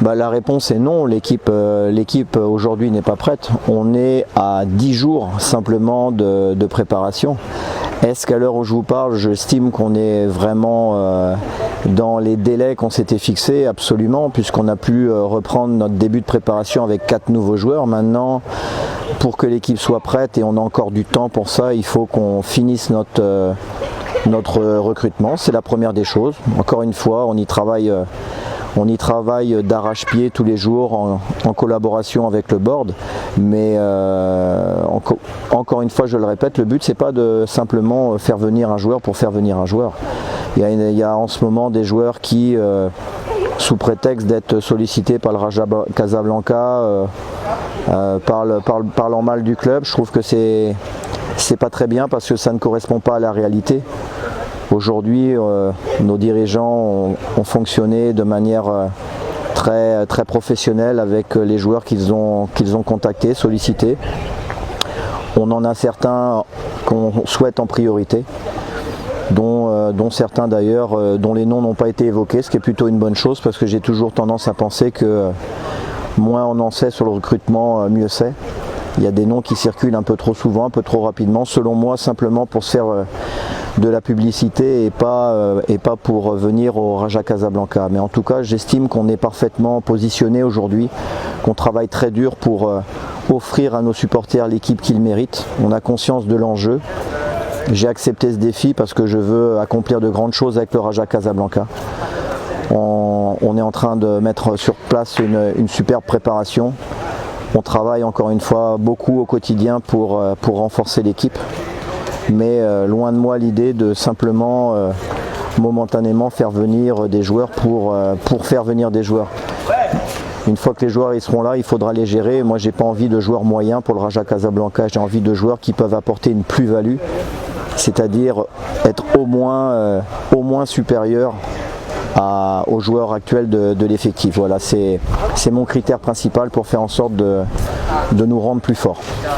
La réponse est non, l'équipe aujourd'hui n'est pas prête. On est à 10 jours simplement de préparation. Est-ce qu'à l'heure où je vous parle, j'estime qu'on est vraiment dans les délais qu'on s'était fixés? Absolument, puisqu'on a pu reprendre notre début de préparation avec 4 nouveaux joueurs. Maintenant, pour que l'équipe soit prête, et on a encore du temps pour ça, il faut qu'on finisse notre recrutement. C'est la première des choses. Encore une fois, on y travaille d'arrache-pied tous les jours en collaboration avec le board, mais encore une fois, je le répète, le but c'est pas de simplement faire venir un joueur pour faire venir un joueur. Il y a en ce moment des joueurs qui, sous prétexte d'être sollicités par le Raja Casablanca, parlant mal du club. Je trouve que c'est pas très bien parce que ça ne correspond pas à la réalité. Aujourd'hui, nos dirigeants ont fonctionné de manière très professionnelle avec les joueurs qu'ils ont contactés, sollicités. On en a certains qu'on souhaite en priorité, dont certains d'ailleurs, dont les noms n'ont pas été évoqués, ce qui est plutôt une bonne chose parce que j'ai toujours tendance à penser que moins on en sait sur le recrutement, mieux c'est. Il y a des noms qui circulent un peu trop souvent, un peu trop rapidement, selon moi, simplement pour se faire de la publicité et pas pour venir au Raja Casablanca. Mais en tout cas, j'estime qu'on est parfaitement positionné aujourd'hui, qu'on travaille très dur pour offrir à nos supporters l'équipe qu'ils méritent. On a conscience de l'enjeu. J'ai accepté ce défi parce que je veux accomplir de grandes choses avec le Raja Casablanca. On est en train de mettre sur place une superbe préparation. On travaille encore une fois beaucoup au quotidien pour renforcer l'équipe. Mais loin de moi l'idée de simplement momentanément faire venir des joueurs pour faire venir des joueurs. Une fois que les joueurs ils seront là, il faudra les gérer. Moi j'ai pas envie de joueurs moyens pour le Raja Casablanca, j'ai envie de joueurs qui peuvent apporter une plus-value, c'est-à-dire être au moins supérieur aux joueurs actuels de l'effectif. Voilà, c'est mon critère principal pour faire en sorte de nous rendre plus forts.